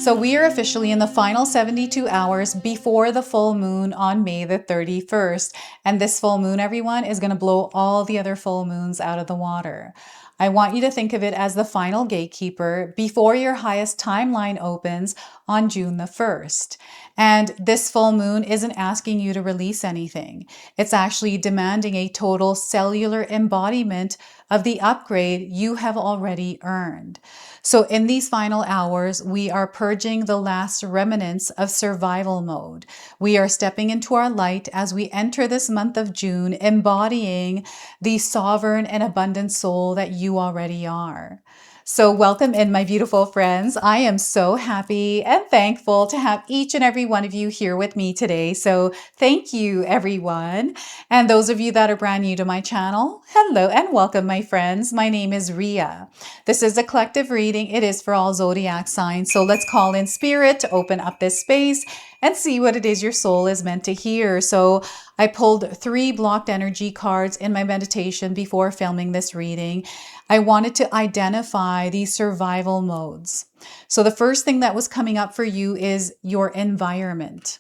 So we are officially in the final 72 hours before the full moon on May the 31st. And this full moon, everyone, is going to blow all the other full moons out of the water. I want you to think of it as the final gatekeeper before your highest timeline opens on June the 1st. And this full moon isn't asking you to release anything. It's actually demanding a total cellular embodiment of the upgrade you have already earned. So in these final hours, we are purging the last remnants of survival mode. We are stepping into our light as we enter this month of June, embodying the sovereign and abundant soul that you already are. So welcome in, my beautiful friends. I am so happy and thankful to have each and every one of you here with me today. So thank you, everyone. And those of you that are brand new to my channel, hello and welcome, my friends. My name is Ria. This is a collective reading. It is for all zodiac signs. So let's call in spirit to open up this space and see what it is your soul is meant to hear. So I pulled 3 blocked energy cards in my meditation before filming this reading. I wanted to identify these survival modes. So the first thing that was coming up for you is your environment.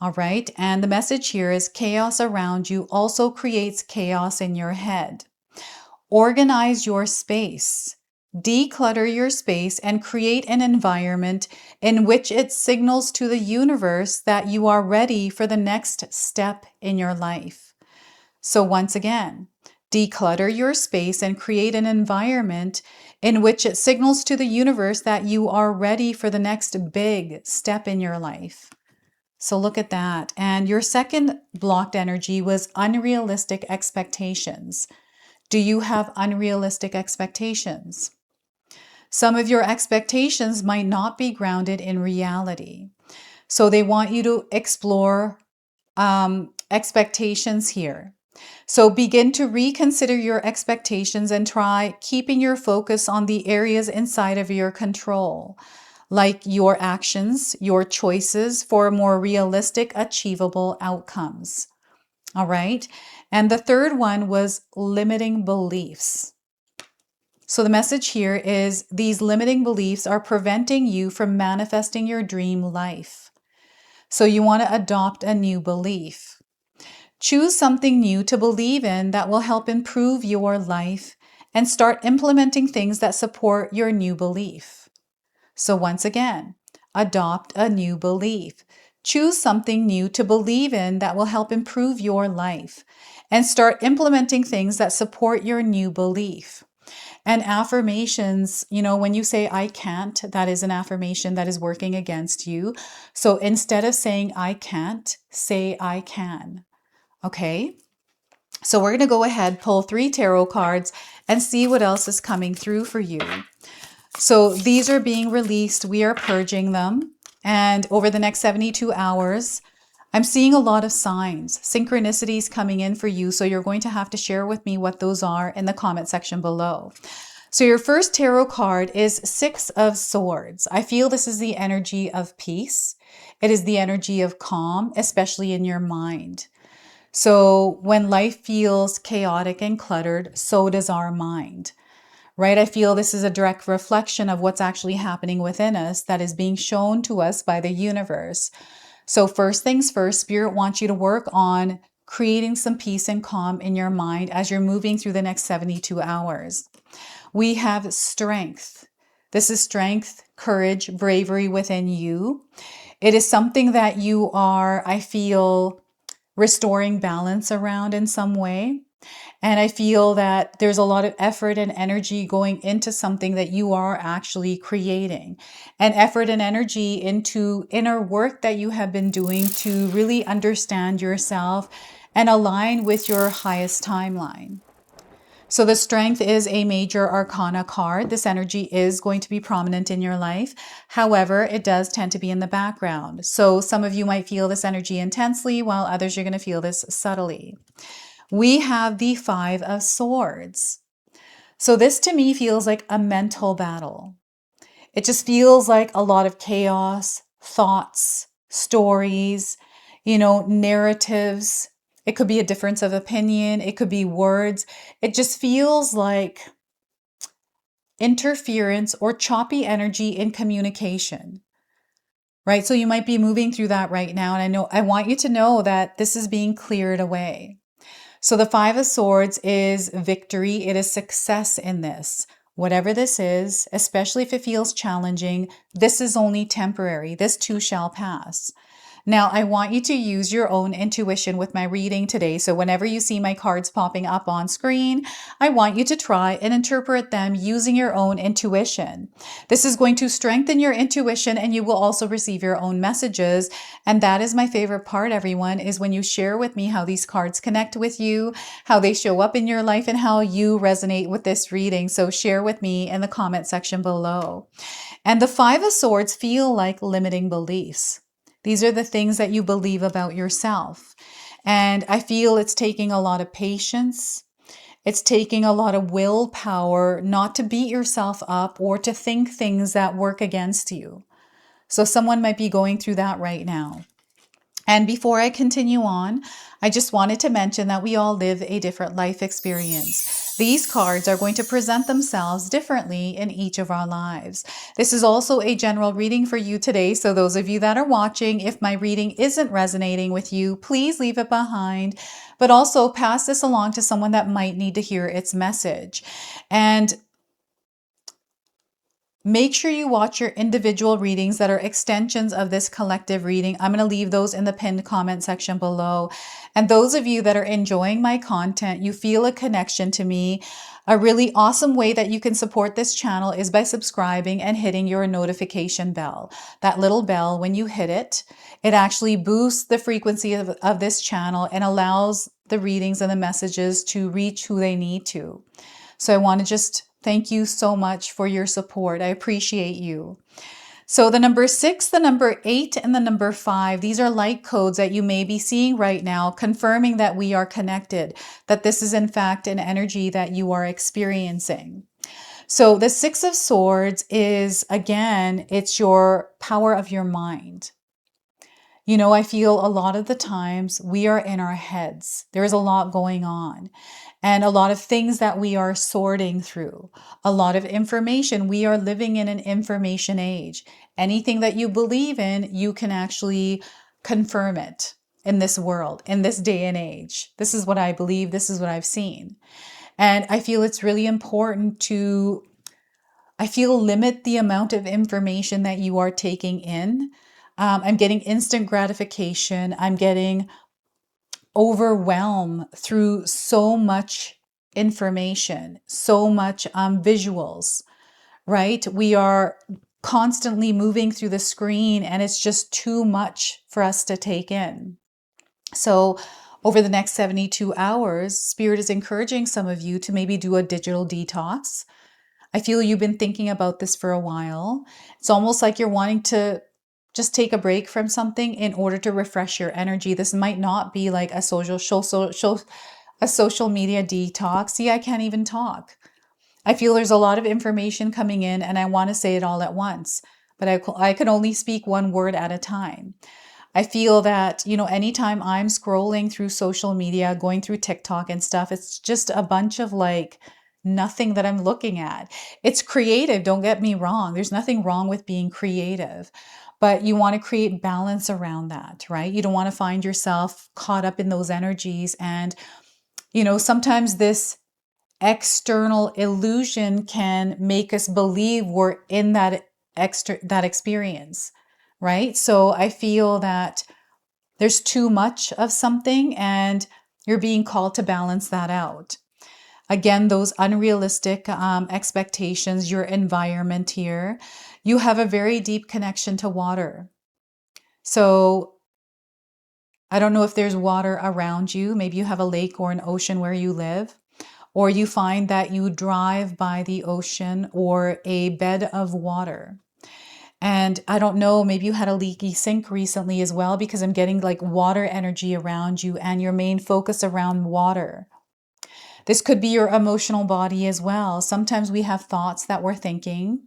All right. And the message here is chaos around you also creates chaos in your head. Organize your space. Declutter your space and create an environment in which it signals to the universe that you are ready for the next step in your life. So once again, declutter your space and create an environment in which it signals to the universe that you are ready for the next big step in your life. So look at that. And your second blocked energy was unrealistic expectations. Do you have unrealistic expectations? Some of your expectations might not be grounded in reality. So they want you to explore expectations here. So begin to reconsider your expectations and try keeping your focus on the areas inside of your control, like your actions, your choices for more realistic, achievable outcomes. All right. And the third one was limiting beliefs. So the message here is these limiting beliefs are preventing you from manifesting your dream life. So you want to adopt a new belief. Choose something new to believe in that will help improve your life and start implementing things that support your new belief. So once again, adopt a new belief. Choose something new to believe in that will help improve your life and start implementing things that support your new belief. And affirmations, when you say I can't, that is an affirmation that is working against you. So instead of saying I can't, say I can. Okay? So we're going to go ahead, pull 3 tarot cards and see what else is coming through for you. So these are being released. We are purging them. And over the next 72 hours, I'm seeing a lot of signs, synchronicities coming in for you. So you're going to have to share with me what those are in the comment section below. So your first tarot card is 6 of Swords. I feel this is the energy of peace. It is the energy of calm, especially in your mind. So when life feels chaotic and cluttered, so does our mind, right? I feel this is a direct reflection of what's actually happening within us that is being shown to us by the universe. So first things first, Spirit wants you to work on creating some peace and calm in your mind as you're moving through the next 72 hours. We have strength. This is strength, courage, bravery within you. It is something that you are, I feel, restoring balance around in some way. And I feel that there's a lot of effort and energy going into something that you are actually creating, and effort and energy into inner work that you have been doing to really understand yourself and align with your highest timeline. So the strength is a major arcana card. This energy is going to be prominent in your life. However, it does tend to be in the background. So some of you might feel this energy intensely, while others you're going to feel this subtly. We have the 5 of Swords. So this to me feels like a mental battle. It just feels like a lot of chaos, thoughts, stories, narratives. It could be a difference of opinion. It could be words. It just feels like interference or choppy energy in communication. right? So you might be moving through that right now. And I want you to know that this is being cleared away. So the Five of Swords is victory. It is success in this. Whatever this is, especially if it feels challenging, this is only temporary. This too shall pass. Now, I want you to use your own intuition with my reading today. So whenever you see my cards popping up on screen, I want you to try and interpret them using your own intuition. This is going to strengthen your intuition, and you will also receive your own messages. And that is my favorite part, everyone, is when you share with me how these cards connect with you, how they show up in your life, and how you resonate with this reading. So share with me in the comment section below. And the Five of Swords feel like limiting beliefs. These are the things that you believe about yourself. And I feel it's taking a lot of patience. It's taking a lot of willpower not to beat yourself up or to think things that work against you. So someone might be going through that right now. And before I continue on, I just wanted to mention that we all live a different life experience. These cards are going to present themselves differently in each of our lives. This is also a general reading for you today. So those of you that are watching, if my reading isn't resonating with you, please leave it behind, but also pass this along to someone that might need to hear its message. And make sure you watch your individual readings that are extensions of this collective reading. I'm going to leave those in the pinned comment section below. And those of you that are enjoying my content, you feel a connection to me. A really awesome way that you can support this channel is by subscribing and hitting your notification bell. That little bell, when you hit it, it actually boosts the frequency of this channel and allows the readings and the messages to reach who they need to. So I want to just thank you so much for your support. I appreciate you. So the number 6, the number 8, and the number 5, these are light codes that you may be seeing right now, confirming that we are connected, that this is in fact an energy that you are experiencing. So the 6 of Swords is, again, it's your power of your mind. You know, I feel a lot of the times we are in our heads. There is a lot going on and a lot of things that we are sorting through, a lot of information. We are living in an information age. Anything that you believe in, you can actually confirm it in this world, in this day and age. This is what I believe. This is what I've seen. And I feel it's really important to, limit the amount of information that you are taking in. I'm getting instant gratification. I'm getting overwhelmed through so much information, so much visuals, right? We are constantly moving through the screen and it's just too much for us to take in. So over the next 72 hours, Spirit is encouraging some of you to maybe do a digital detox. I feel you've been thinking about this for a while. It's almost like you're wanting to just take a break from something in order to refresh your energy. This might not be like a social media detox. See, I can't even talk. I feel there's a lot of information coming in and I want to say it all at once, but I can only speak one word at a time. I feel that, you know, anytime I'm scrolling through social media, going through TikTok and stuff, it's just a bunch of like nothing that I'm looking at. It's creative, don't get me wrong. There's nothing wrong with being creative, but you want to create balance around that, right? You don't want to find yourself caught up in those energies. And, you know, sometimes this external illusion can make us believe we're in that experience, right? So I feel that there's too much of something and you're being called to balance that out. Again, those unrealistic expectations, your environment here, you have a very deep connection to water. So I don't know if there's water around you. Maybe you have a lake or an ocean where you live, or you find that you drive by the ocean or a bed of water. And I don't know, maybe you had a leaky sink recently as well, because I'm getting like water energy around you and your main focus around water. This could be your emotional body as well. Sometimes we have thoughts that we're thinking,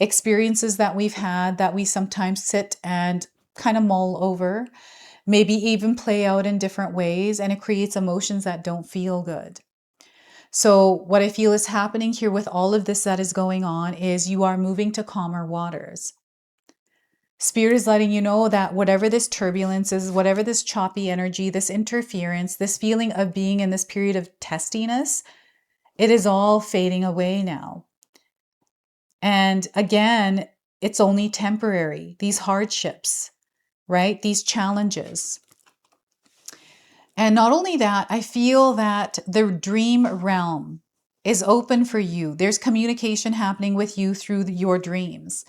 experiences that we've had that we sometimes sit and kind of mull over, maybe even play out in different ways, and it creates emotions that don't feel good. So what I feel is happening here with all of this that is going on is you are moving to calmer waters. Spirit is letting you know that whatever this turbulence is, whatever this choppy energy, this interference, this feeling of being in this period of testiness, it is all fading away now. And again, it's only temporary, these hardships, right? These challenges. And not only that, I feel that the dream realm is open for you. There's communication happening with you through your dreams.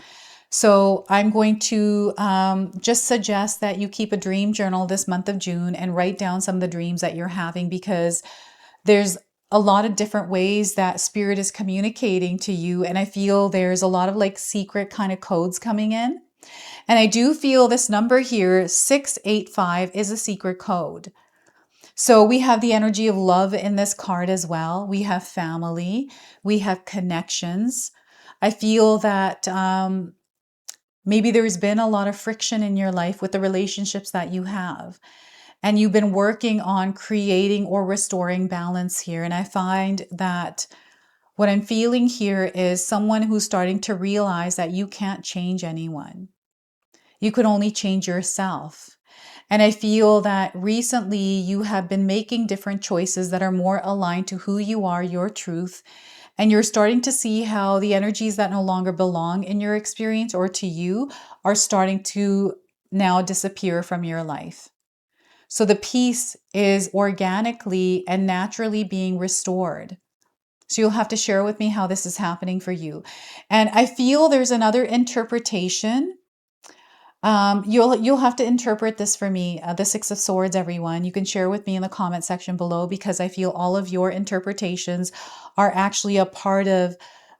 So I'm going to just suggest that you keep a dream journal this month of June and write down some of the dreams that you're having, because there's a lot of different ways that spirit is communicating to you. And I feel there's a lot of like secret kind of codes coming in. And I do feel this number here, 685, is a secret code. So we have the energy of love in this card as well. We have family, we have connections. I feel that maybe there's been a lot of friction in your life with the relationships that you have, and you've been working on creating or restoring balance here. And I find that what I'm feeling here is someone who's starting to realize that you can't change anyone. You can only change yourself. And I feel that recently you have been making different choices that are more aligned to who you are, your truth. And you're starting to see how the energies that no longer belong in your experience or to you are starting to now disappear from your life. So the peace is organically and naturally being restored. So you'll have to share with me how this is happening for you. And I feel there's another interpretation. You'll have to interpret this for me, the Six of Swords, everyone. You can share with me in the comment section below, because I feel all of your interpretations are actually a part of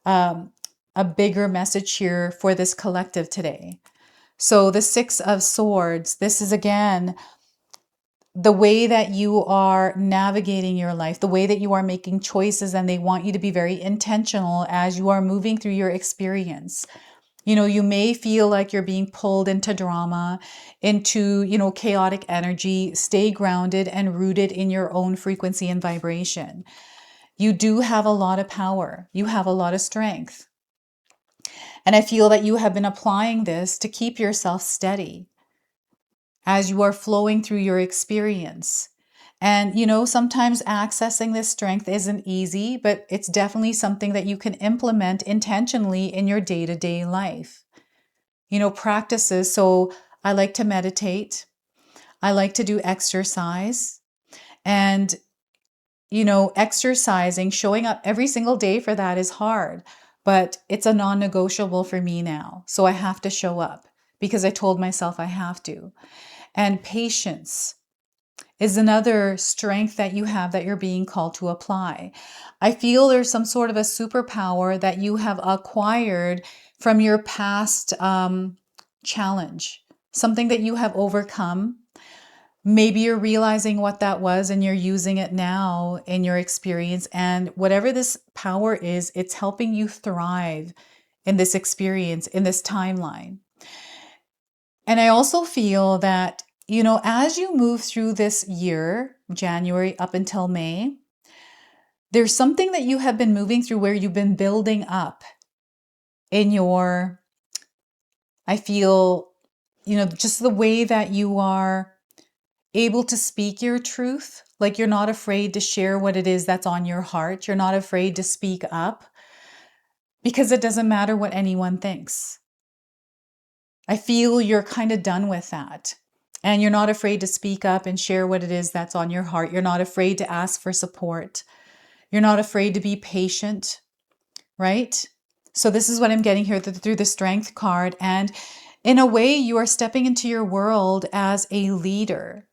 a bigger message here for this collective today. So the Six of Swords, this is again the way that you are navigating your life, the way that you are making choices, and they want you to be very intentional as you are moving through your experience. You know, you may feel like you're being pulled into drama, into, chaotic energy. Stay grounded and rooted in your own frequency and vibration. You do have a lot of power. You have a lot of strength. And I feel that you have been applying this to keep yourself steady as you are flowing through your experience. And, sometimes accessing this strength isn't easy, but it's definitely something that you can implement intentionally in your day-to-day life. Practices. So I like to meditate. I like to do exercise. And, exercising, showing up every single day for that is hard, but it's a non-negotiable for me now. So I have to show up because I told myself I have to. And patience is another strength that you have that you're being called to apply. I feel there's some sort of a superpower that you have acquired from your past challenge, something that you have overcome. Maybe you're realizing what that was and you're using it now in your experience. And whatever this power is, it's helping you thrive in this experience, in this timeline. And I also feel that as you move through this year, January up until May, there's something that you have been moving through where you've been building up in your, I feel, just the way that you are able to speak your truth. Like you're not afraid to share what it is that's on your heart. You're not afraid to speak up because it doesn't matter what anyone thinks. I feel you're kind of done with that. And you're not afraid to speak up and share what it is that's on your heart. You're not afraid to ask for support. You're not afraid to be patient, right? So this is what I'm getting here through the Strength card. And in a way, you are stepping into your world as a leader.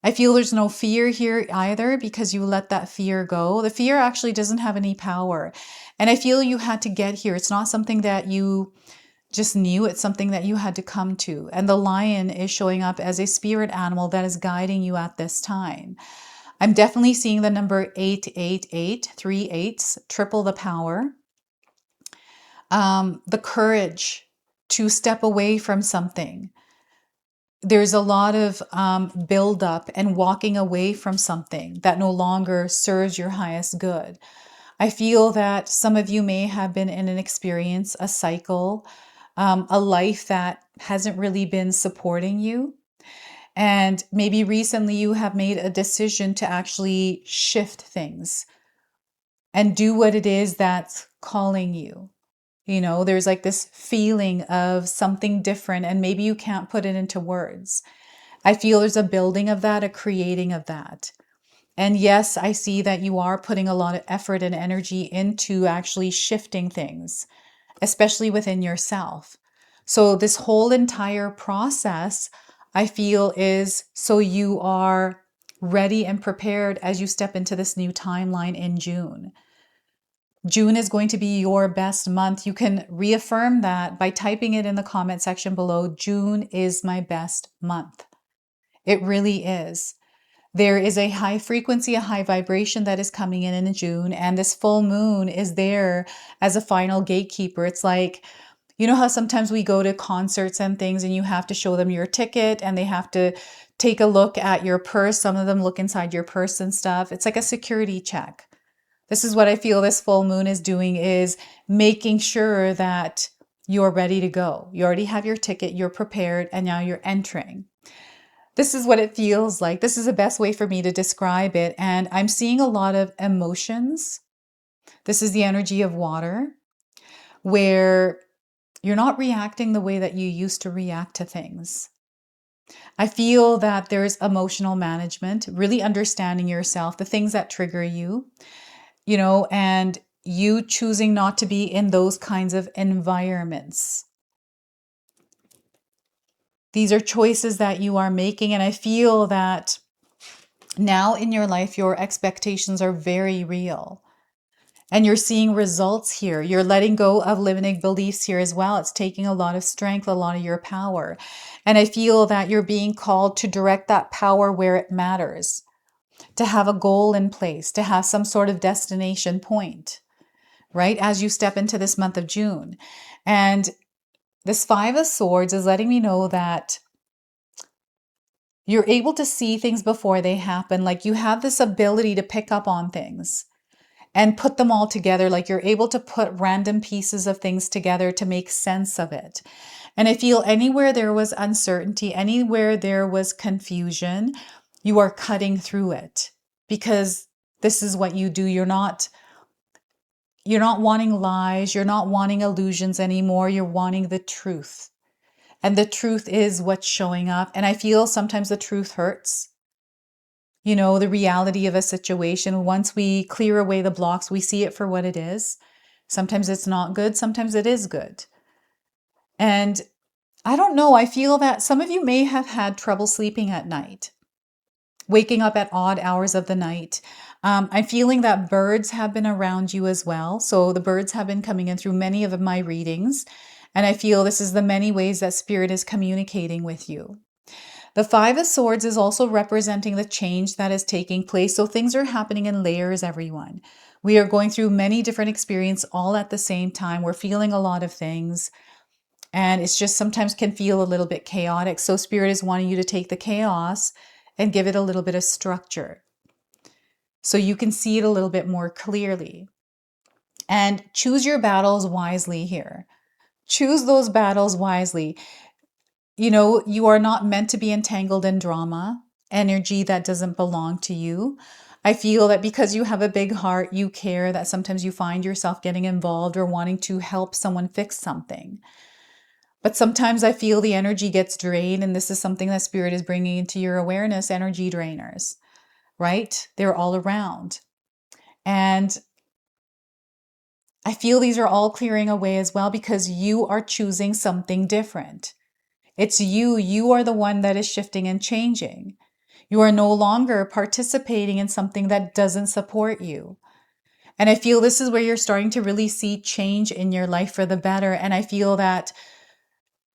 I feel there's no fear here either because you let that fear go. The fear actually doesn't have any power. And I feel you had to get here. It's not something that you just knew, it's something that you had to come to. And the lion is showing up as a spirit animal that is guiding you at this time. I'm definitely seeing the number 888, 3 8s, triple the power. The courage to step away from something. There's a lot of buildup and walking away from something that no longer serves your highest good. I feel that some of you may have been in an experience, a cycle, a life that hasn't really been supporting you. And maybe recently you have made a decision to actually shift things and do what it is that's calling you. There's like this feeling of something different, and maybe you can't put it into words. I feel there's a building of that, a creating of that. And yes, I see that you are putting a lot of effort and energy into actually shifting things, especially within yourself. So this whole entire process, I feel, is so you are ready and prepared as you step into this new timeline in June. June is going to be your best month. You can reaffirm that by typing it in the comment section below. June is my best month. It really is. There is a high frequency, a high vibration that is coming in June, and this full moon is there as a final gatekeeper. It's like, you know how sometimes we go to concerts and things and you have to show them your ticket and they have to take a look at your purse. Some of them look inside your purse and stuff. It's like a security check. This is what I feel this full moon is doing, is making sure that you're ready to go. You already have your ticket, you're prepared, and now you're entering. This is what it feels like. This is the best way for me to describe it. And I'm seeing a lot of emotions. This is the energy of water, where you're not reacting the way that you used to react to things. I feel that there's emotional management, really understanding yourself, the things that trigger you, and you choosing not to be in those kinds of environments. These are choices that you are making. And I feel that now in your life, your expectations are very real. And you're seeing results here. You're letting go of limiting beliefs here as well. It's taking a lot of strength, a lot of your power. And I feel that you're being called to direct that power where it matters, to have a goal in place, to have some sort of destination point, right? As you step into this month of June. And this Five of Swords is letting me know that you're able to see things before they happen. Like you have this ability to pick up on things and put them all together. Like you're able to put random pieces of things together to make sense of it. And I feel anywhere there was uncertainty, anywhere there was confusion, you are cutting through it, because this is what you do. You're not wanting lies. You're not wanting illusions anymore. You're wanting the truth. And the truth is what's showing up. And I feel sometimes the truth hurts. The reality of a situation, once we clear away the blocks, we see it for what it is. Sometimes it's not good. Sometimes it is good. And I don't know. I feel that some of you may have had trouble sleeping at night, waking up at odd hours of the night. I'm feeling that birds have been around you as well. So the birds have been coming in through many of my readings. And I feel this is the many ways that Spirit is communicating with you. The Five of Swords is also representing the change that is taking place. So things are happening in layers, everyone. We are going through many different experiences all at the same time. We're feeling a lot of things. And it's just sometimes can feel a little bit chaotic. So Spirit is wanting you to take the chaos and give it a little bit of structure, so you can see it a little bit more clearly. And choose your battles wisely here. Choose those battles wisely. You are not meant to be entangled in drama, energy that doesn't belong to you. I feel that because you have a big heart, you care, that sometimes you find yourself getting involved or wanting to help someone fix something. But sometimes I feel the energy gets drained, and this is something that Spirit is bringing into your awareness, energy drainers, right? They're all around. And I feel these are all clearing away as well, because you are choosing something different. It's you. You are the one that is shifting and changing. You are no longer participating in something that doesn't support you. And I feel this is where you're starting to really see change in your life for the better. And I feel that,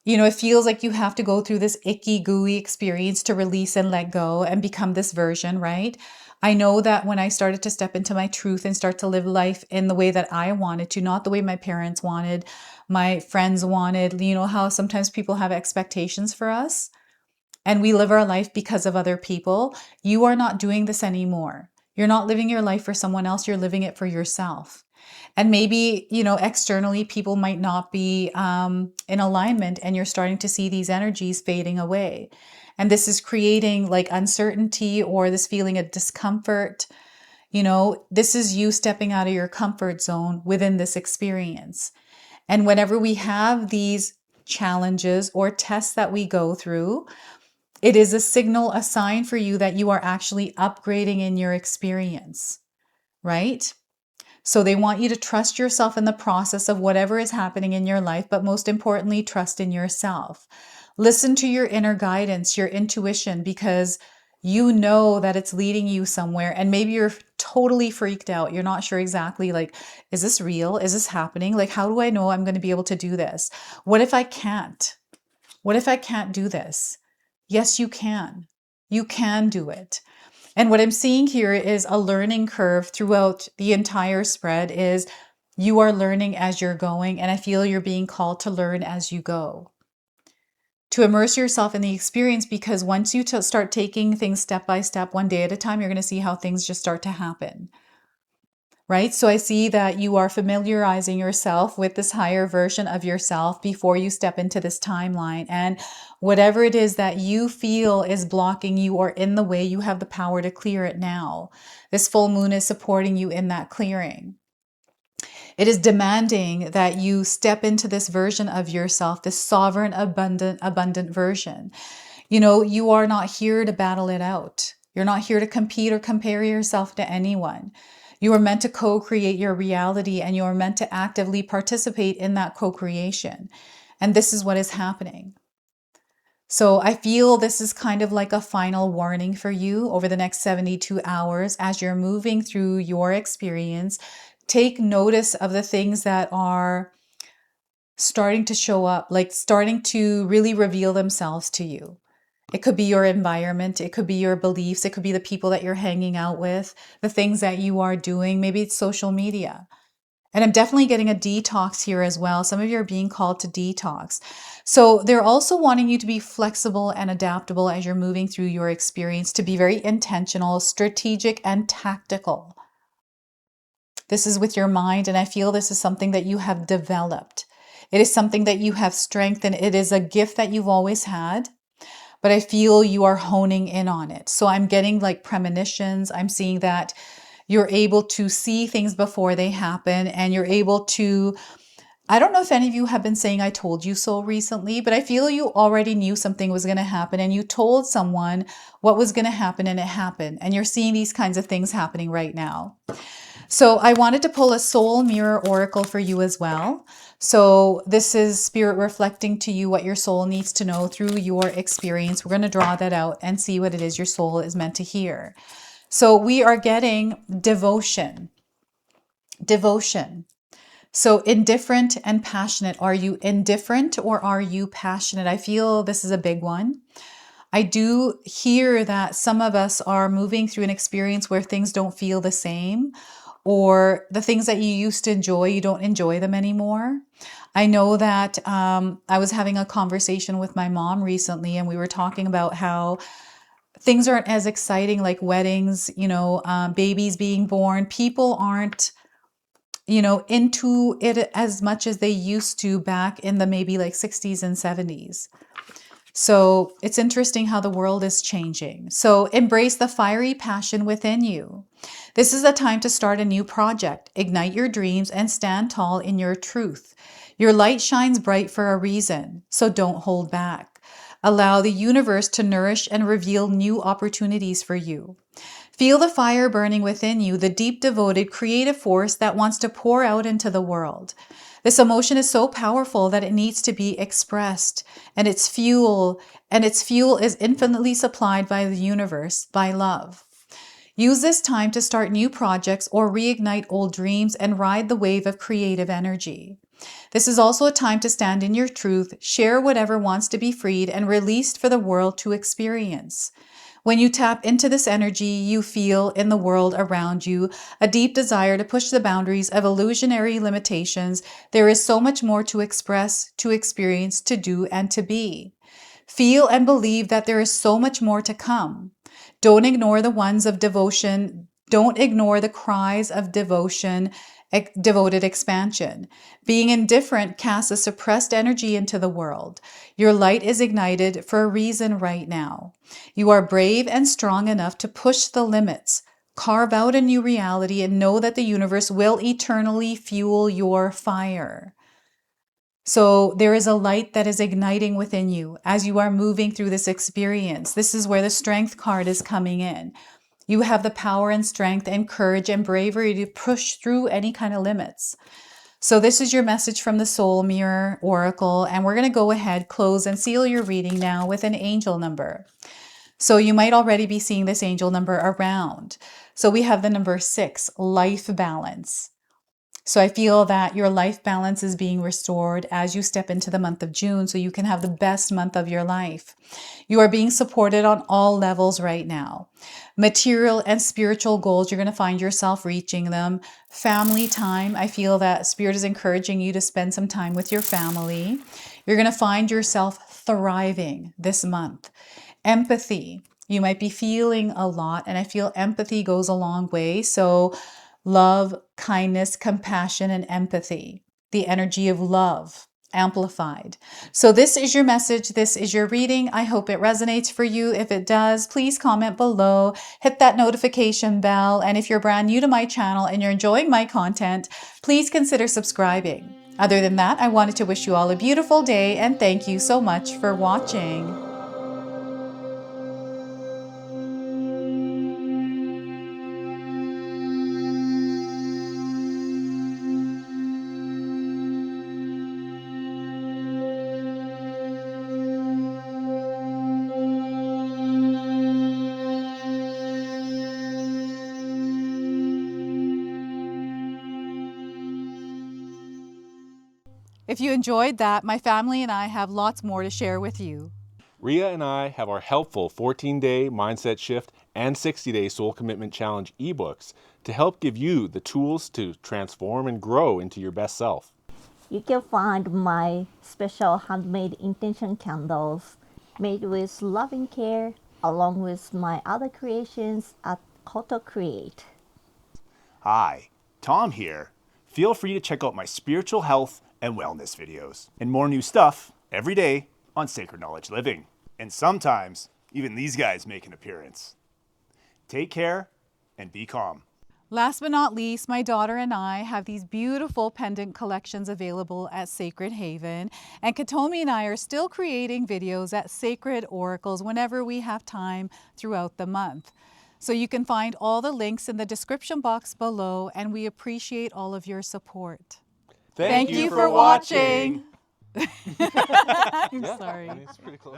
it feels like you have to go through this icky, gooey experience to release and let go and become this version, right? I know that when I started to step into my truth and start to live life in the way that I wanted to, not the way my parents wanted, my friends wanted, how sometimes people have expectations for us and we live our life because of other people. You are not doing this anymore. You're not living your life for someone else. You're living it for yourself. And maybe, externally people might not be in alignment, and you're starting to see these energies fading away. And this is creating like uncertainty or this feeling of discomfort. This is you stepping out of your comfort zone within this experience. And whenever we have these challenges or tests that we go through, it is a signal, a sign for you that you are actually upgrading in your experience, right? So they want you to trust yourself in the process of whatever is happening in your life, but most importantly, trust in yourself. Listen to your inner guidance, your intuition, because you know that it's leading you somewhere. And maybe you're totally freaked out. You're not sure exactly, like, is this real? Is this happening? Like, how do I know I'm going to be able to do this? What if I can't? What if I can't do this? Yes, you can. You can do it. And what I'm seeing here is a learning curve throughout the entire spread. Is you are learning as you're going, and I feel you're being called to learn as you go. To immerse yourself in the experience, because once you start taking things step by step, one day at a time, you're going to see how things just start to happen. Right? So I see that you are familiarizing yourself with this higher version of yourself before you step into this timeline. And whatever it is that you feel is blocking you or in the way, you have the power to clear it now. This full moon is supporting you in that clearing. It is demanding that you step into this version of yourself, this sovereign, abundant version. You are not here to battle it out. You're not here to compete or compare yourself to anyone. You are meant to co-create your reality, and you are meant to actively participate in that co-creation. And this is what is happening. So I feel this is kind of like a final warning for you over the next 72 hours as you're moving through your experience. Take notice of the things that are starting to show up, like starting to really reveal themselves to you. It could be your environment. It could be your beliefs. It could be the people that you're hanging out with, the things that you are doing. Maybe it's social media. And I'm definitely getting a detox here as well. Some of you are being called to detox. So they're also wanting you to be flexible and adaptable as you're moving through your experience, to be very intentional, strategic, and tactical. This is with your mind, and I feel this is something that you have developed. It is something that you have strengthened. It is a gift that you've always had, but I feel you are honing in on it. So I'm getting like premonitions. I'm seeing that you're able to see things before they happen, and you're able to, I don't know if any of you have been saying I told you so recently, but I feel you already knew something was going to happen, and you told someone what was going to happen, and it happened. And you're seeing these kinds of things happening right now. So I wanted to pull a soul mirror oracle for you as well. So this is spirit reflecting to you what your soul needs to know through your experience. We're going to draw that out and see what it is your soul is meant to hear. So we are getting devotion. Devotion. So indifferent and passionate. Are you indifferent or are you passionate? I feel this is a big one. I do hear that some of us are moving through an experience where things don't feel the same, or the things that you used to enjoy, you don't enjoy them anymore. I know that I was having a conversation with my mom recently, and we were talking about how things aren't as exciting, like weddings, babies being born. People aren't, into it as much as they used to back in the maybe like 60s and 70s. So it's interesting how the world is changing. So embrace the fiery passion within you. This is a time to start a new project, ignite your dreams, and stand tall in your truth. Your light shines bright for a reason, so don't hold back. Allow the universe to nourish and reveal new opportunities for you. Feel the fire burning within you, the deep, devoted, creative force that wants to pour out into the world. This emotion is so powerful that it needs to be expressed, and its fuel is infinitely supplied by the universe, by love. Use this time to start new projects or reignite old dreams and ride the wave of creative energy. This is also a time to stand in your truth, share whatever wants to be freed and released for the world to experience. When you tap into this energy, you feel in the world around you a deep desire to push the boundaries of illusionary limitations. There is so much more to express, to experience, to do, and to be. Feel and believe that there is so much more to come. Don't ignore the ones of devotion. Don't ignore the cries of devotion devoted expansion. Being indifferent casts a suppressed energy into the world. Your light is ignited for a reason right now. You are brave and strong enough to push the limits, carve out a new reality, and know that the universe will eternally fuel your fire. So there is a light that is igniting within you as you are moving through this experience. This is where the strength card is coming in. You have the power and strength and courage and bravery to push through any kind of limits. So this is your message from the Soul Mirror Oracle, and we're going to go ahead, close, and seal your reading now with an angel number. So you might already be seeing this angel number around. So we have the number 6, life balance. So I feel that your life balance is being restored as you step into the month of June so you can have the best month of your life. You are being supported on all levels right now. Material and spiritual goals, you're going to find yourself reaching them. Family time, I feel that Spirit is encouraging you to spend some time with your family. You're going to find yourself thriving this month. Empathy, you might be feeling a lot, and I feel empathy goes a long way. So love, kindness, compassion, and empathy. The energy of love amplified. So this is your message. This is your reading. I hope it resonates for you. If it does, please comment below, hit that notification bell. And if you're brand new to my channel and you're enjoying my content, please consider subscribing. Other than that, I wanted to wish you all a beautiful day and thank you so much for watching. If you enjoyed that, my family and I have lots more to share with you. Ria and I have our helpful 14-day Mindset Shift and 60-day Soul Commitment Challenge ebooks to help give you the tools to transform and grow into your best self. You can find my special handmade intention candles made with loving care along with my other creations at Koto Create. Hi, Tom here. Feel free to check out my spiritual health and wellness videos and more new stuff every day on Sacred Knowledge Living. And sometimes even these guys make an appearance. Take care and be calm. Last but not least, my daughter and I have these beautiful pendant collections available at Sacred Haven. And Katomi and I are still creating videos at Sacred Oracles whenever we have time throughout the month. So you can find all the links in the description box below, and we appreciate all of your support. Thank you for watching. I'm sorry. It's pretty close.